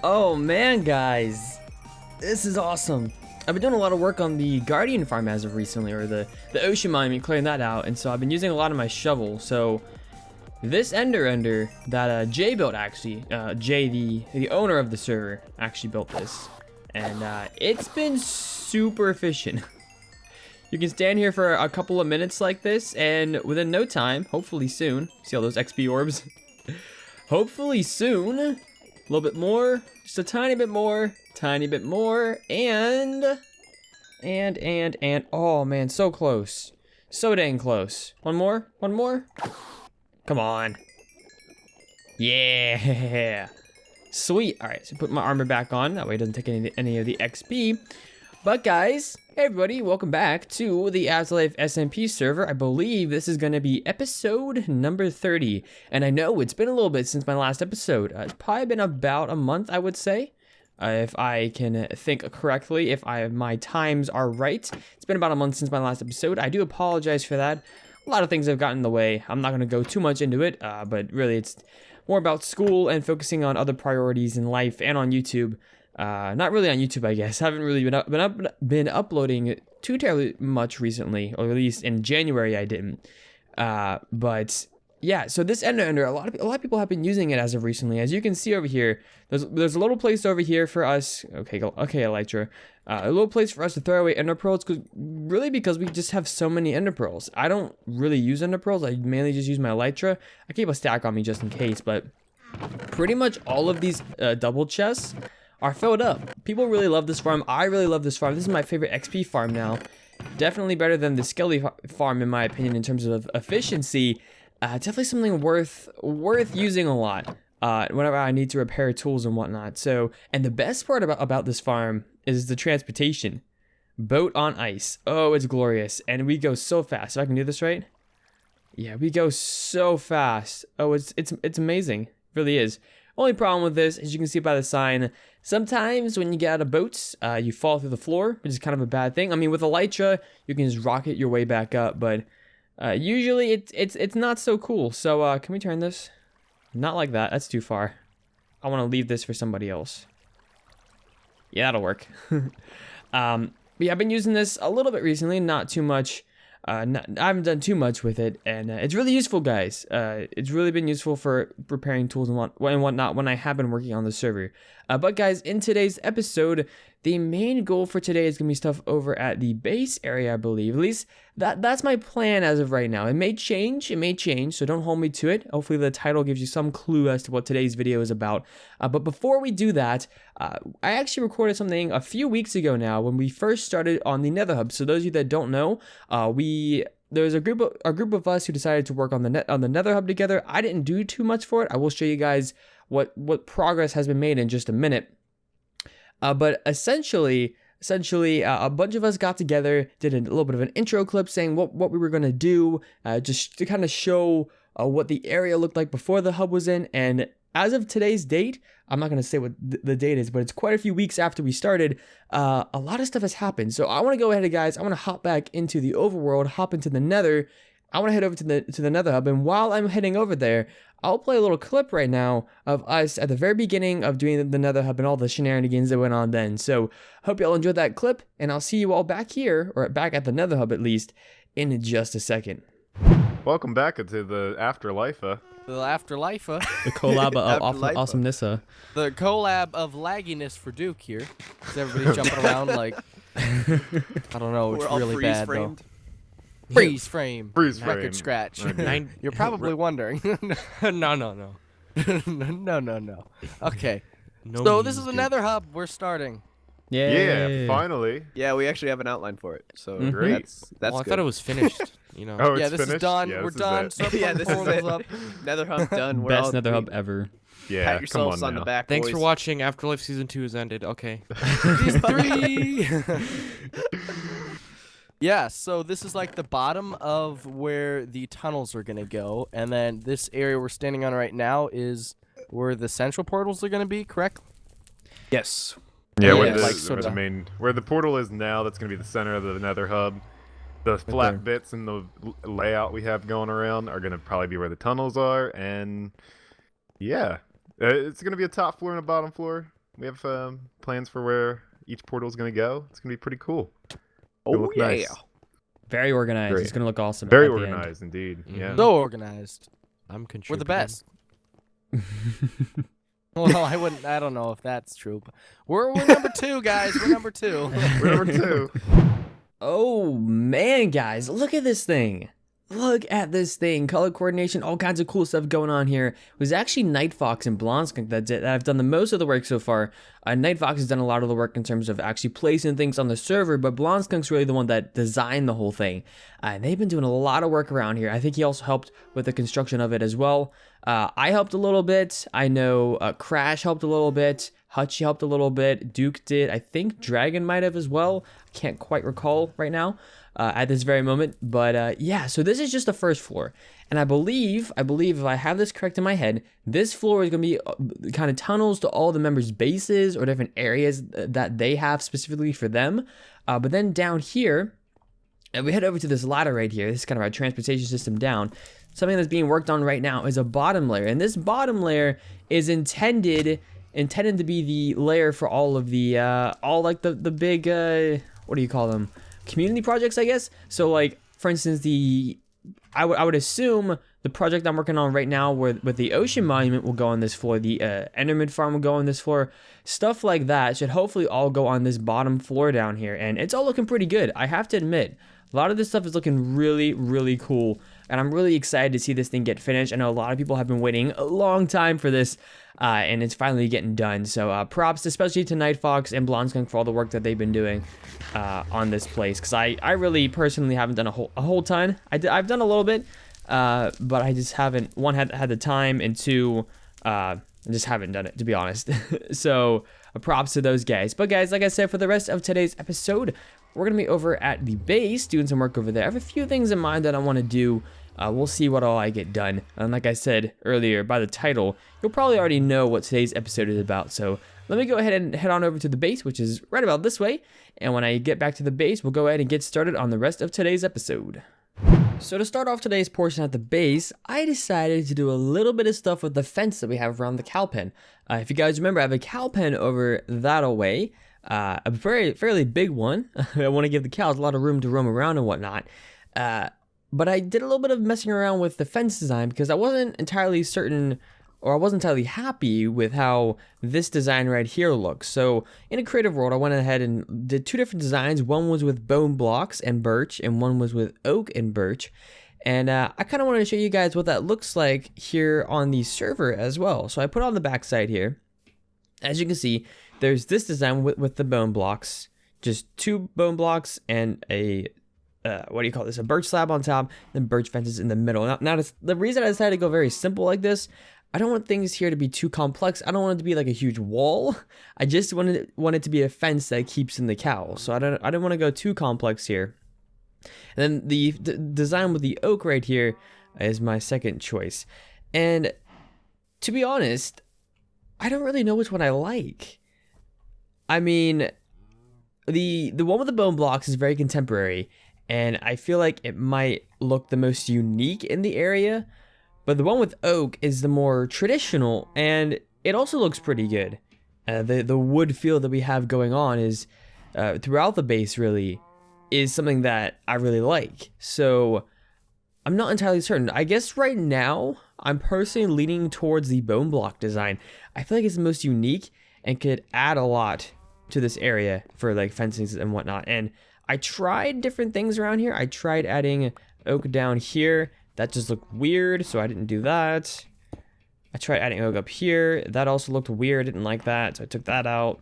Oh man, guys, this is awesome. I've been doing a lot of work on the Guardian farm as of recently, or the ocean mine, clearing that out, and so I've been using a lot of my shovel. So this ender that Jay built, actually, Jay, the owner of the server, actually built this, and it's been super efficient. You can stand here for a couple of minutes like this, and within no time, hopefully soon, see all those XP orbs? Hopefully soon, a little bit more, just a tiny bit more, and, oh man, so close. So dang close. One more? Come on. Yeah. Sweet. All right, so put my armor back on. That way it doesn't take any of the XP. But guys, hey everybody, welcome back to the AfterLife SMP server. I believe this is going to be episode number 30. And I know it's been a little bit since my last episode. It's probably been about a month, I would say. If I can think correctly, if my times are right. It's been about a month since my last episode. I do apologize for that. A lot of things have gotten in the way. I'm not going to go too much into it, but really it's more about school and focusing on other priorities in life and on YouTube. Not really on YouTube, I guess. I haven't really been uploading too terribly much recently, or at least in January I didn't. But yeah, so this ender, a lot of people have been using it as of recently. As you can see over here, there's a little place over here for us. Okay, Elytra. A little place for us to throw away ender pearls, because we just have so many ender pearls. I don't really use ender pearls. I mainly just use my Elytra. I keep a stack on me just in case, but pretty much all of these double chests are filled up. People really love this farm. I really love this farm. This is my favorite XP farm now. Definitely better than the Skelly farm in my opinion in terms of efficiency. Definitely something worth using a lot whenever I need to repair tools and whatnot. So, and the best part about this farm is the transportation. Boat on ice. Oh, it's glorious. And we go so fast. If I can do this right. Yeah, we go so fast. Oh, it's amazing. It really is. Only problem with this, as you can see by the sign, sometimes when you get out of boats, you fall through the floor, which is kind of a bad thing. I mean, with Elytra, you can just rocket your way back up, but usually it's not so cool. So can we turn this? Not like that. That's too far. I want to leave this for somebody else. Yeah, that'll work. But yeah, I've been using this a little bit recently, not too much. I haven't done too much with it, and it's really useful, guys. It's really been useful for preparing tools and whatnot when I have been working on the server. But guys, in today's episode, the main goal for today is going to be stuff over at the base area, I believe. At least that's my plan as of right now. It may change, so don't hold me to it. Hopefully the title gives you some clue as to what today's video is about. But before we do that, I actually recorded something a few weeks ago now when we first started on the Nether Hub. So those of you that don't know, there's a group of us who decided to work on the Nether Hub together. I didn't do too much for it. I will show you guys what progress has been made in just a minute. But essentially, a bunch of us got together, did a little bit of an intro clip saying what we were going to do, just to kind of show what the area looked like before the hub was in. And as of today's date, I'm not going to say what the date is, but it's quite a few weeks after we started. A lot of stuff has happened. So I want to go ahead, guys. I want to hop back into the overworld, hop into the Nether. I want to head over to the Nether Hub, and while I'm heading over there, I'll play a little clip right now of us at the very beginning of doing the Nether Hub and all the shenanigans that went on then. So hope y'all enjoyed that clip, and I'll see you all back here, or back at the Nether Hub at least, in just a second. Welcome back to the AfterLife. The AfterLife. The collab of awesomeness. The collab of lagginess for Duke here. Is everybody jumping around like, I don't know, it's really bad though. Freeze frame. Record scratch. You're probably wondering. No. Okay. So this is the Nether Hub. We're starting. Yeah, finally. Yeah, we actually have an outline for it. So great. That's well, I good. thought it was finished. You know. Oh, it's yeah, this finished? is done. Yeah, We're done. Yeah, this is it. Nether Hub done. We're Best all Nether Hub ever. Yeah, pat yourselves on the back. Thanks boys. for watching. AfterLife Season 2 has ended. Okay. Season 3! Yeah, so this is like the bottom of where the tunnels are going to go. And then this area we're standing on right now is where the central portals are going to be, correct? Yes. Yeah, where the portal is now, that's going to be the center of the Nether Hub. The flat bits in the layout we have going around are going to probably be where the tunnels are. And yeah, it's going to be a top floor and a bottom floor. we have plans for where each portal is going to go. It's going to be pretty cool. Oh, look yeah. nice. Very organized. Very- It's gonna look awesome. Very at the organized, indeed. Yeah. So organized. I'm contributing. We're the best. end. Well, I don't know if that's true. But we're number 2, guys. We're number 2. We're number 2. Oh man, guys, look at this thing. Look at this thing. Color coordination, all kinds of cool stuff going on here. It was actually Nightfox and Blondskunk that have done the most of the work so far. Nightfox has done a lot of the work in terms of actually placing things on the server, but Blondskunk's really the one that designed the whole thing. They've been doing a lot of work around here. I think he also helped with the construction of it as well. I helped a little bit. I know Crash helped a little bit. Hutchie helped a little bit. Duke did. I think Dragon might have as well. I can't quite recall right now at this very moment. But yeah, so this is just the first floor. And I believe if I have this correct in my head, this floor is going to be kind of tunnels to all the members' bases or different areas that they have specifically for them. But then down here, and we head over to this ladder right here. This is kind of our transportation system down. Something that's being worked on right now is a bottom layer. And this bottom layer is intended to be the layer for all of the all like the big what do you call them, community projects, I guess. So like for instance, I would assume the project I'm working on right now with the ocean monument will go on this floor, the enderman farm will go on this floor, stuff like that should hopefully all go on this bottom floor down here. And it's all looking pretty good, I have to admit. A lot of this stuff is looking really, really cool, and I'm really excited to see this thing get finished. I know a lot of people have been waiting a long time for this, and it's finally getting done. So props especially to Nightfox and Blondskunk for all the work that they've been doing on this place, because I really personally haven't done a whole ton. I've done a little bit, but I just haven't, one, had the time, and two, I just haven't done it, to be honest. So props to those guys. But guys, like I said, for the rest of today's episode, we're going to be over at the base doing some work over there. I have a few things in mind that I want to do. We'll see what all I get done. And like I said earlier, by the title, you'll probably already know what today's episode is about. So let me go ahead and head on over to the base, which is right about this way. And when I get back to the base, we'll go ahead and get started on the rest of today's episode. So to start off today's portion at the base, I decided to do a little bit of stuff with the fence that we have around the cow pen. If you guys remember, I have a cow pen over that away. A fairly big one. I want to give the cows a lot of room to roam around and whatnot. But I did a little bit of messing around with the fence design because I wasn't entirely certain, or I wasn't entirely happy with how this design right here looks. So in a creative world, I went ahead and did two different designs. One was with bone blocks and birch, and one was with oak and birch. And I kind of wanted to show you guys what that looks like here on the server as well. So I put on the back side here. As you can see, there's this design with the bone blocks, just two bone blocks and a, what do you call this? A birch slab on top, then birch fences in the middle. Now the reason I decided to go very simple like this, I don't want things here to be too complex. I don't want it to be like a huge wall. I just want it to be a fence that keeps in the cow. So I don't want to go too complex here. And then the design with the oak right here is my second choice. And to be honest, I don't really know which one I like. I mean, the one with the bone blocks is very contemporary, and I feel like it might look the most unique in the area, but the one with oak is the more traditional, and it also looks pretty good. The wood feel that we have going on is throughout the base really is something that I really like. So I'm not entirely certain. I guess right now I'm personally leaning towards the bone block design. I feel like it's the most unique and could add a lot to this area for like fencing and whatnot. And I tried different things around here. I tried adding oak down here. That just looked weird, so I didn't do that. I tried adding oak up here. That also looked weird. I didn't like that, so I took that out.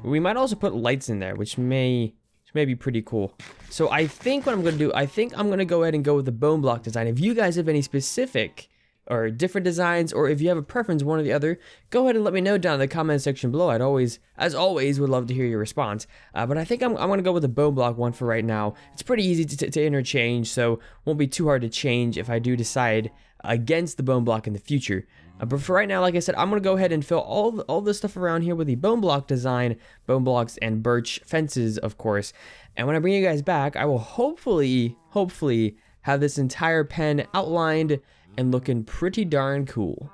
We might also put lights in there, which may be pretty cool. So I think what I'm going to do, I think I'm going to go ahead and go with the bone block design. If you guys have any specific or different designs, or if you have a preference, one or the other, go ahead and let me know down in the comment section below. I'd always, as always, would love to hear your response. But I think I'm going to go with the bone block one for right now. It's pretty easy to interchange, so won't be too hard to change if I do decide against the bone block in the future. But for right now, like I said, I'm going to go ahead and fill all this stuff around here with the bone block design, bone blocks and birch fences, of course. And when I bring you guys back, I will hopefully have this entire pen outlined and looking pretty darn cool.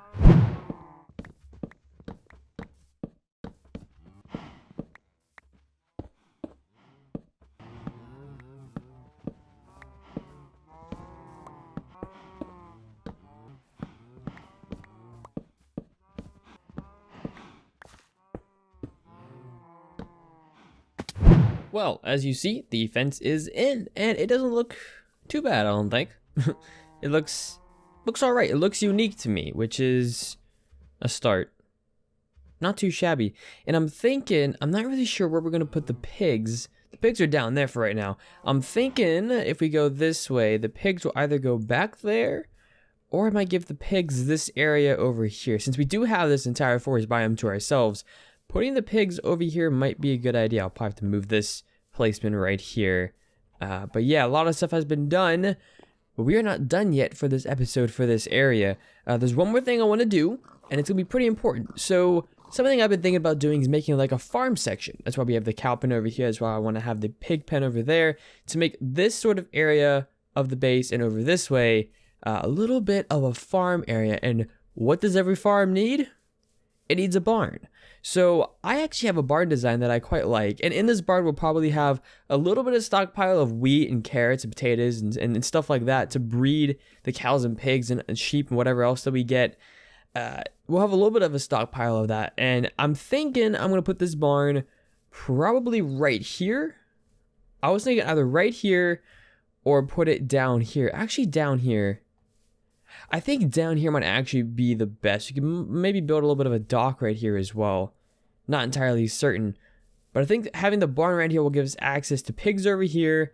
Well, as you see, the fence is in, and it doesn't look too bad, I don't think. It looks all right. It looks unique to me, which is a start. Not too shabby. And I'm thinking, I'm not really sure where we're going to put the pigs. The pigs are down there for right now. I'm thinking if we go this way, the pigs will either go back there, or I might give the pigs this area over here. Since we do have this entire forest biome to ourselves, putting the pigs over here might be a good idea. I'll probably have to move this placement right here. But yeah, a lot of stuff has been done, but we are not done yet for this episode for this area. There's one more thing I want to do, and it's going to be pretty important. So something I've been thinking about doing is making like a farm section. That's why we have the cow pen over here. That's why I want to have the pig pen over there to make this sort of area of the base, and over this way, a little bit of a farm area. And what does every farm need? It needs a barn. So I actually have a barn design that I quite like. And in this barn, we'll probably have a little bit of stockpile of wheat and carrots and potatoes and stuff like that to breed the cows and pigs and sheep and whatever else that we get. We'll have a little bit of a stockpile of that. And I'm thinking I'm going to put this barn probably right here. I was thinking either right here or put it down here. Actually, down here. I think down here might actually be the best. You can maybe build a little bit of a dock right here as well. Not entirely certain. But I think having the barn right here will give us access to pigs over here,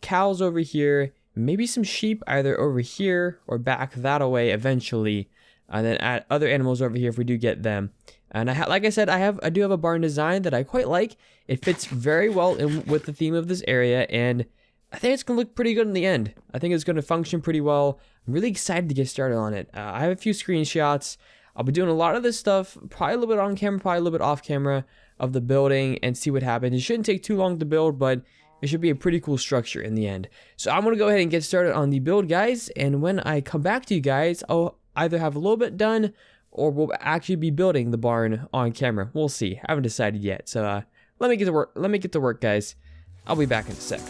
cows over here, maybe some sheep either over here or back that away eventually. And then add other animals over here if we do get them. And like I said, I do have a barn design that I quite like. It fits very well in with the theme of this area, and I think it's going to look pretty good in the end. I think it's going to function pretty well. I'm really excited to get started on it. I have a few screenshots. I'll be doing a lot of this stuff, probably a little bit on camera, probably a little bit off camera of the building, and see what happens. It shouldn't take too long to build, but it should be a pretty cool structure in the end. So I'm going to go ahead and get started on the build, guys. And when I come back to you guys, I'll either have a little bit done, or we'll actually be building the barn on camera. We'll see. I haven't decided yet. So let me get to work. Let me get to work, guys. I'll be back in a sec.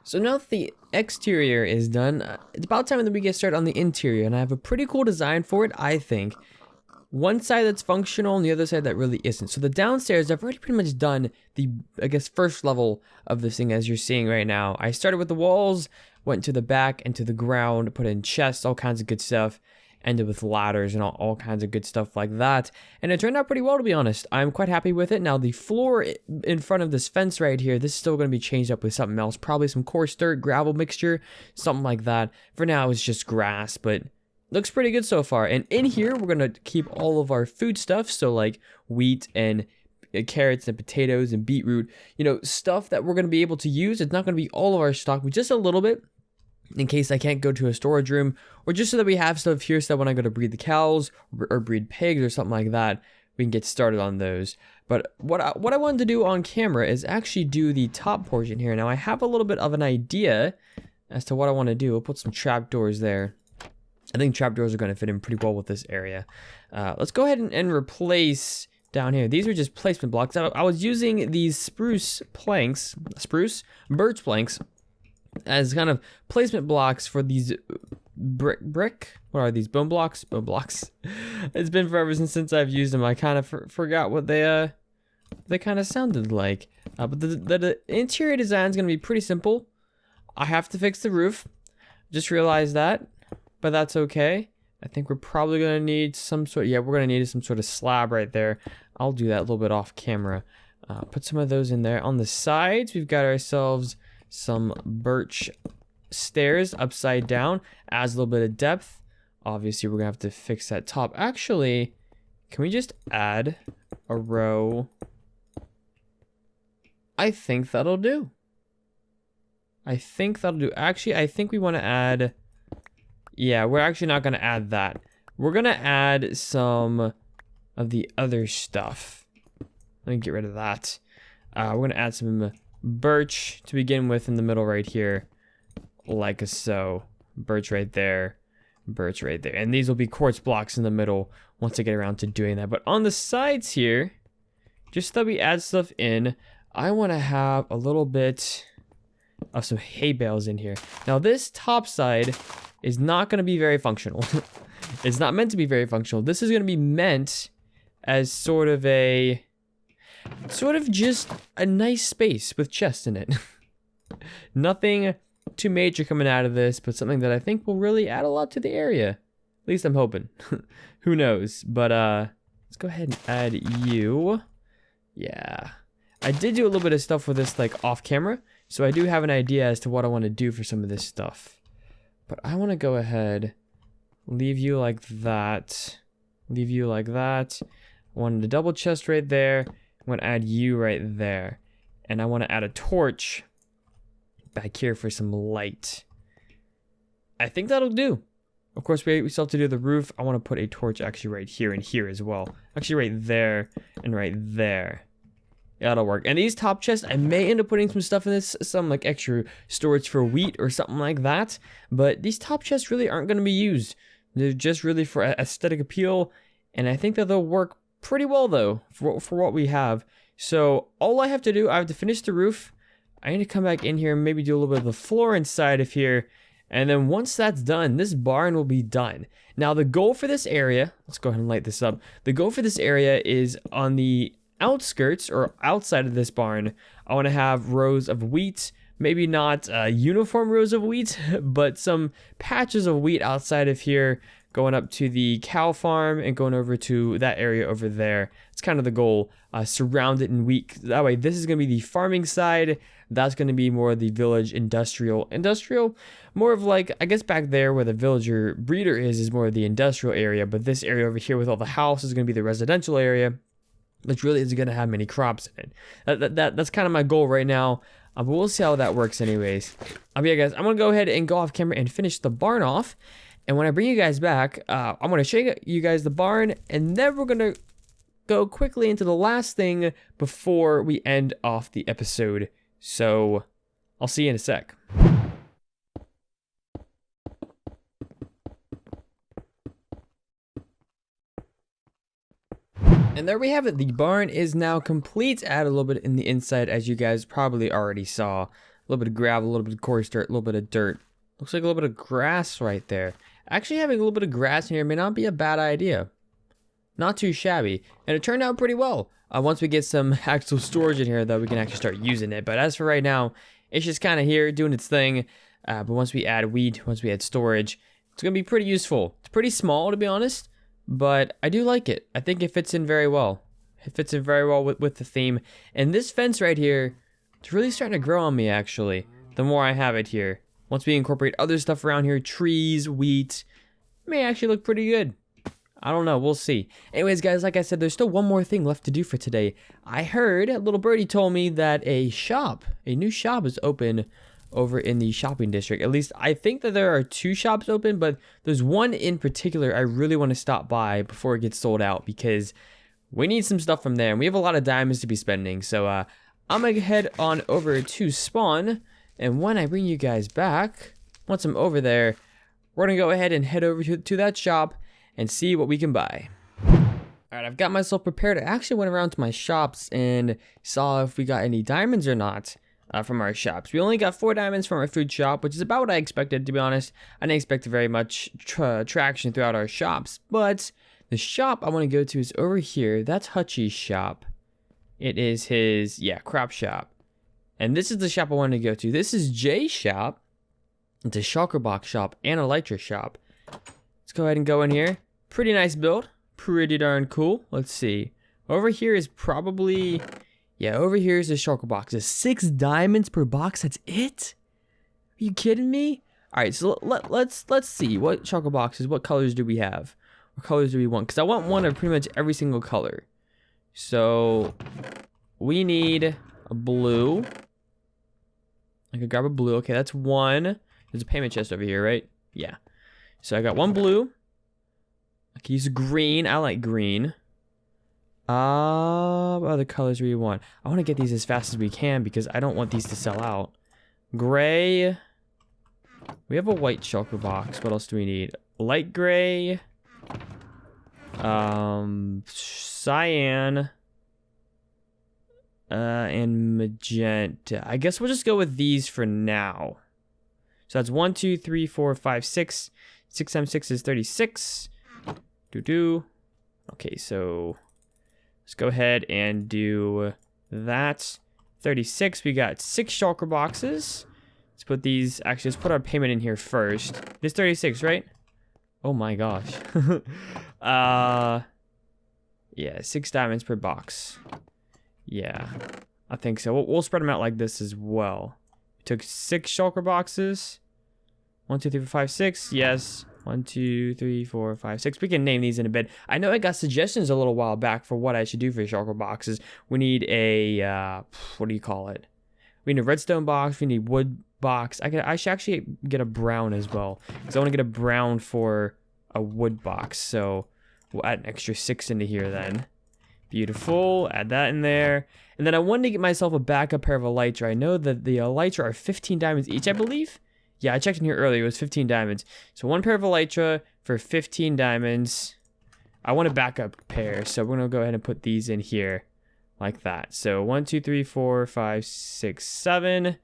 So now that the exterior is done, it's about time that we get started on the interior, and I have a pretty cool design for it, I think. One side that's functional and the other side that really isn't. So the downstairs, I've already pretty much done the, I guess, first level of this thing as you're seeing right now. I started with the walls, went to the back and to the ground, put in chests, all kinds of good stuff. Ended with ladders and all kinds of good stuff like that. And it turned out pretty well, to be honest. I'm quite happy with it. Now, the floor in front of this fence right here, this is still going to be changed up with something else. Probably some coarse dirt, gravel mixture, something like that. For now, it's just grass, but looks pretty good so far. And in here, we're going to keep all of our food stuff. So, like wheat and carrots and potatoes and beetroot. You know, stuff that we're going to be able to use. It's not going to be all of our stock, but just a little bit, in case I can't go to a storage room, or just so that we have stuff here so that when I go to breed the cows or breed pigs or something like that, we can get started on those. But what I wanted to do on camera is actually do the top portion here. Now I have a little bit of an idea as to what I want to do. We'll put some trapdoors there. I think trapdoors are going to fit in pretty well with this area. Let's go ahead and replace down here. These are just placement blocks. I was using these birch planks, as kind of placement blocks for these brick. What are these? Bone blocks? Bone blocks. It's been forever since I've used them. I kind of forgot what they kind of sounded like. But the interior design is going to be pretty simple. I have to fix the roof. Just realized that, but that's okay. I think we're probably going to need some sort. Yeah, we're going to need some sort of slab right there. I'll do that a little bit off camera. Put some of those in there. On the sides, we've got ourselves some birch stairs upside down, adds a little bit of depth. Obviously, we're gonna have to fix that top. Actually, can we just add a row? I think that'll do. Actually, I think we want to add, yeah, we're actually not gonna add that. We're gonna add some of the other stuff. Let me get rid of that. We're gonna add some birch to begin with in the middle right here, like so. Birch right there, birch right there, and these will be quartz blocks in the middle once I get around to doing that. But on the sides here, just so that we add stuff in, I want to have a little bit of some hay bales in here. Now this top side is not going to be very functional. It's not meant to be very functional. This is going to be meant as sort of just a nice space with chests in it. Nothing too major coming out of this, but something that I think will really add a lot to the area. At least I'm hoping. Who knows? But let's go ahead and add you. Yeah. I did do a little bit of stuff with this like off camera, so I do have an idea as to what I want to do for some of this stuff. But I want to go ahead, leave you like that. Leave you like that. I wanted a double chest right there. I'm going to add you right there. And I want to add a torch back here for some light. I think that'll do. Of course, we still have to do the roof. I want to put a torch actually right here and here as well. Actually right there and right there. Yeah, that'll work. And these top chests, I may end up putting some stuff in this, some like extra storage for wheat or something like that. But these top chests really aren't going to be used. They're just really for aesthetic appeal. And I think that they'll work pretty well though for what we have. So all I have to do, I have to finish the roof. I need to come back in here and maybe do a little bit of the floor inside of here. And then once that's done, this barn will be done. Now the goal for this area, let's go ahead and light this up. The goal for this area is on the outskirts or outside of this barn. I want to have rows of wheat, maybe not uniform rows of wheat, but some patches of wheat outside of here, going up to the cow farm and going over to that area over there. It's kind of the goal. Surround it in wheat. That way, this is going to be the farming side. That's going to be more of the village industrial. More of like, I guess back there where the villager breeder is more of the industrial area. But this area over here with all the houses is going to be the residential area, which really isn't going to have many crops in it. That's kind of my goal right now. But we'll see how that works anyways. Yeah, guys, I'm going to go ahead and go off camera and finish the barn off. And when I bring you guys back, I'm going to show you guys the barn, and then we're going to go quickly into the last thing before we end off the episode. So I'll see you in a sec. And there we have it. The barn is now complete. Add a little bit in the inside, as you guys probably already saw. little bit of gravel, a little bit of coarse dirt, a little bit of dirt. Looks like a little bit of grass right there. Actually, having a little bit of grass in here may not be a bad idea. Not too shabby. And it turned out pretty well. Once we get some actual storage in here, though, we can actually start using it. But as for right now, it's just kind of here doing its thing. But once we add wheat, once we add storage, it's going to be pretty useful. It's pretty small, to be honest. But I do like it. I think it fits in very well. It fits in very well with the theme. And this fence right here, it's really starting to grow on me, actually. The more I have it here. Once we incorporate other stuff around here, trees, wheat, it may actually look pretty good. I don't know, we'll see. Anyways, guys, like I said, there's still one more thing left to do for today. I heard, a little birdie told me that a new shop is open over in the shopping district. At least I think that there are 2 shops open, but there's one in particular I really want to stop by before it gets sold out because we need some stuff from there. And we have a lot of diamonds to be spending. So I'm going to head on over to spawn. And when I bring you guys back, once I'm over there, we're going to go ahead and head over to that shop and see what we can buy. Alright, I've got myself prepared. I actually went around to my shops and saw if we got any diamonds or not from our shops. We only got 4 diamonds from our food shop, which is about what I expected, to be honest. I didn't expect very much traction throughout our shops, but the shop I want to go to is over here. That's Hutchie's shop. It is his, crop shop. And this is the shop I want to go to. This is Jay's shop. It's a shulker box shop and a elytra shop. Let's go ahead and go in here. Pretty nice build. Pretty darn cool. Let's see. Over here is probably... Yeah, over here is a shulker box. It's 6 diamonds per box. That's it? Are you kidding me? Alright, so let's see. What shulker boxes, what colors do we have? What colors do we want? Because I want one of pretty much every single color. So, we need a blue. I could grab a blue. Okay, that's 1. There's a payment chest over here, right? Yeah. So I got 1 blue. I can use green. I like green. What other colors do we want? I want to get these as fast as we can because I don't want these to sell out. Gray. We have a white shulker box. What else do we need? Light gray. Cyan. And magenta. I guess we'll just go with these for now. So that's 1, 2, 3, 4, 5, 6. 6 times 6 is 36. Okay, so let's go ahead and do that. 36. We got 6 shulker boxes. Let's put these. Actually, let's put our payment in here first. It's 36, right? Oh my gosh. Yeah, 6 diamonds per box. Yeah, I think so. We'll spread them out like this as well. We took 6 shulker boxes. 1, 2, 3, 4, 5, 6. Yes. 1, 2, 3, 4, 5, 6. We can name these in a bit. I know I got suggestions a little while back for what I should do for shulker boxes. We need a, what do you call it? We need a redstone box. We need wood box. I should actually get a brown as well. Because I want to get a brown for a wood box. So we'll add an extra 6 into here then. Beautiful. Add that in there. And then I wanted to get myself a backup pair of elytra. I know that the elytra are 15 diamonds each, I believe. Yeah, I checked in here earlier. It was 15 diamonds. So 1 pair of elytra for 15 diamonds. I want a backup pair. So we're going to go ahead and put these in here like that. So 1, 2, 3, 4, 5, 6, 7.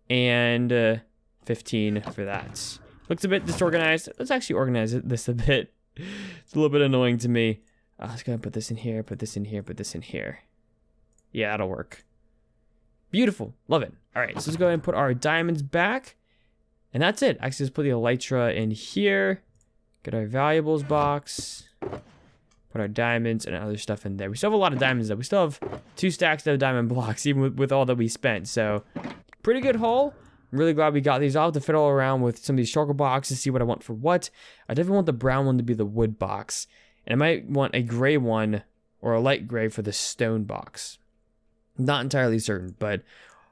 And 15 for that. Looks a bit disorganized. Let's actually organize this a bit. It's a little bit annoying to me. Let's go ahead and put this in here, put this in here, put this in here. Yeah, that'll work. Beautiful. Love it. All right, so let's go ahead and put our diamonds back. And that's it. Actually, let's put the elytra in here. Get our valuables box. Put our diamonds and other stuff in there. We still have a lot of diamonds, though. We still have 2 stacks of diamond blocks, even with all that we spent. So, pretty good haul. I'm really glad we got these. I'll have to fiddle around with some of these shulker boxes, see what I want for what. I definitely want the brown one to be the wood box. And I might want a gray one or a light gray for the stone box. Not entirely certain, but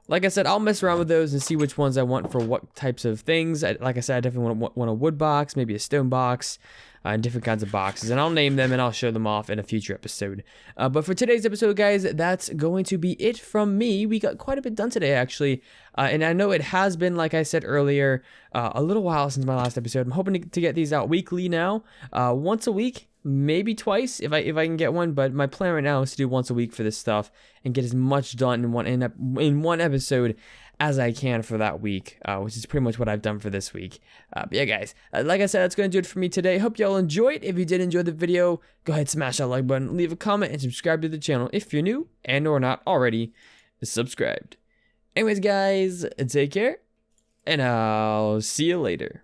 like I said, I'll mess around with those and see which ones I want for what types of things. Like I said, I definitely want a wood box, maybe a stone box, and different kinds of boxes. And I'll name them and I'll show them off in a future episode. But for today's episode, guys, that's going to be it from me. We got quite a bit done today, actually. And I know it has been, like I said earlier, a little while since my last episode. I'm hoping to get these out weekly now. Once a week. maybe twice if I can get one. But my plan right now is to do once a week for this stuff and get as much done in one episode as I can for that week, which is pretty much what I've done for this week. But yeah, guys, like I said, that's going to do it for me today. Hope y'all enjoyed. If you did enjoy the video, go ahead, smash that like button, leave a comment, and subscribe to the channel if you're new and or not already subscribed. Anyways, guys, take care, and I'll see you later.